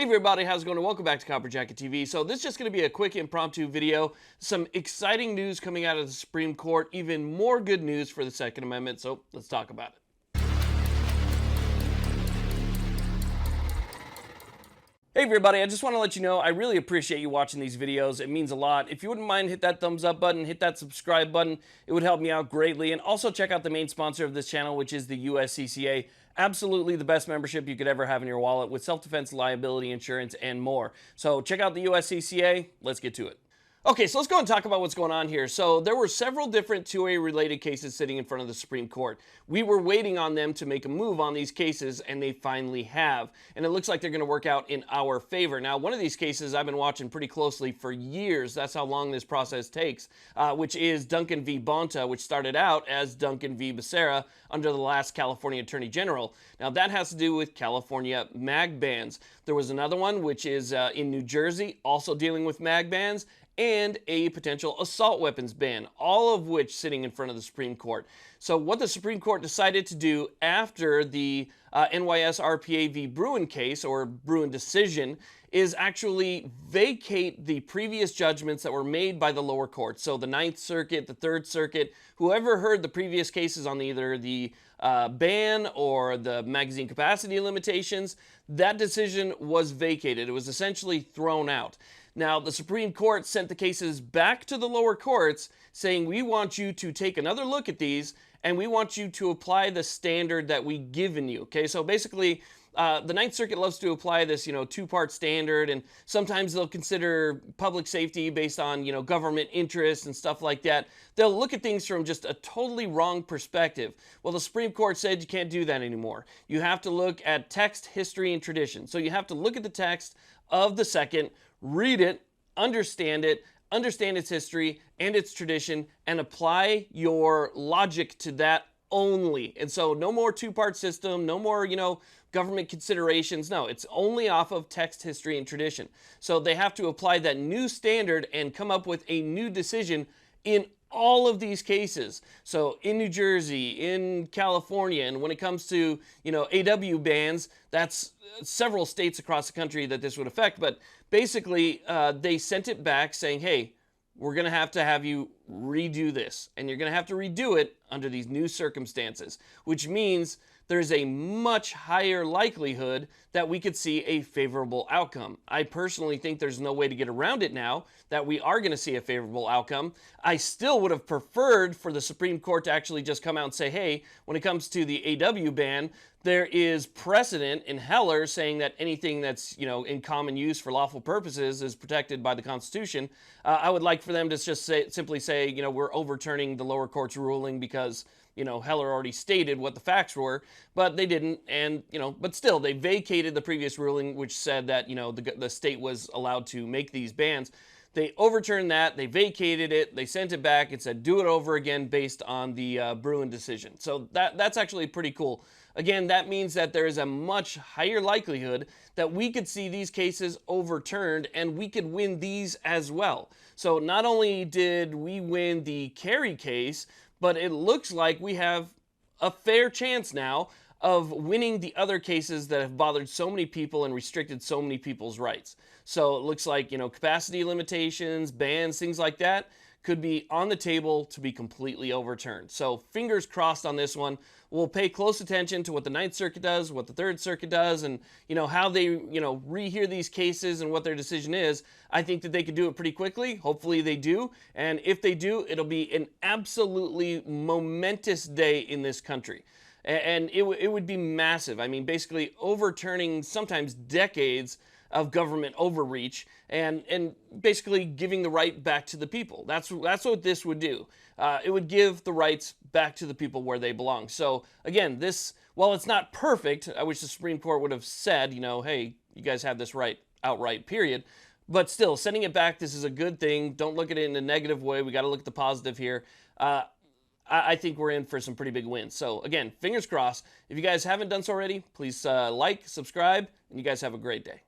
Hey everybody, how's it going? Welcome back to Copper Jacket TV. So this is just going to be a quick impromptu video. Some exciting news coming out of the Supreme Court. Even more good news for the Second Amendment. So let's talk about it. Hey everybody, I just want to let you know I really appreciate you watching these videos. It means a lot. If you wouldn't mind, hit that thumbs up button, hit that subscribe button. It would help me out greatly. And also check out the main sponsor of this channel, which is the USCCA. Absolutely the best membership you could ever have in your wallet with self-defense, liability insurance, and more. So check out the USCCA. Let's get to it. Okay, so let's go and talk about what's going on here. So there were several different 2A related cases sitting in front of the Supreme Court. We were waiting on them to make a move on these cases, and they finally have. And it looks like they're going to work out in our favor. Now, one of these cases I've been watching pretty closely for years. That's how long this process takes, which is Duncan v. Bonta, which started out as Duncan v. Becerra under the last California Attorney General. Now, that has to do with California mag bans. There was another one, which is in New Jersey, also dealing with mag bans, and a potential assault weapons ban, all of which sitting in front of the Supreme Court. So what the Supreme Court decided to do after the NYS-RPA v. Bruen case, or Bruen decision, is actually vacate the previous judgments that were made by the lower court. So the Ninth Circuit, the Third Circuit, whoever heard the previous cases on either the ban or the magazine capacity limitations, that decision was vacated. It was essentially thrown out. Now, the Supreme Court sent the cases back to the lower courts saying, we want you to take another look at these and we want you to apply the standard that we've given you. Okay, so basically, the Ninth Circuit loves to apply this, two-part standard, and sometimes they'll consider public safety based on, government interests and stuff like that. They'll look at things from just a totally wrong perspective. Well, the Supreme Court said you can't do that anymore. You have to look at text, history, and tradition. So you have to look at the text of the second, read it, understand its history and its tradition, and apply your logic to that only. And so no more two-part system, no more, government considerations. No, it's only off of text, history, and tradition. So they have to apply that new standard and come up with a new decision in all of these cases. So in New Jersey, in California, and when it comes to, AW bans, that's several states across the country that this would affect. But basically, they sent it back saying, hey, we're going to have you redo this. And you're going to have to redo it under these new circumstances, which means there's a much higher likelihood that we could see a favorable outcome. I personally think there's no way to get around it now that we are going to see a favorable outcome. I still would have preferred for the Supreme Court to actually just come out and say, hey, when it comes to the AW ban, there is precedent in Heller saying that anything that's, in common use for lawful purposes is protected by the Constitution. I would like for them to just simply say, we're overturning the lower court's ruling because, Heller already stated what the facts were, but they didn't. And, but still, they vacated the previous ruling, which said that, the state was allowed to make these bans. They overturned that, they vacated it, they sent it back, it said do it over again based on the Bruen decision. So that's actually pretty cool. Again, that means that there is a much higher likelihood that we could see these cases overturned and we could win these as well. So not only did we win the Kerry case, but it looks like we have a fair chance now of winning the other cases that have bothered so many people and restricted so many people's rights. So it looks like, capacity limitations, bans, things like that could be on the table to be completely overturned. So fingers crossed on this one. We'll pay close attention to what the Ninth Circuit does, what the Third Circuit does, and how they rehear these cases and what their decision is. I think that they could do it pretty quickly. Hopefully they do. And if they do, it'll be an absolutely momentous day in this country. And it would be massive. I mean, basically overturning sometimes decades of government overreach and basically giving the right back to the people. That's what this would do. It would give the rights back to the people where they belong. So again, this, while it's not perfect, I wish the Supreme Court would have said, hey, you guys have this right outright, period. But still, sending it back, this is a good thing. Don't look at it in a negative way. We got to look at the positive here. I think we're in for some pretty big wins. So again, fingers crossed. If you guys haven't done so already, please like, subscribe, and you guys have a great day.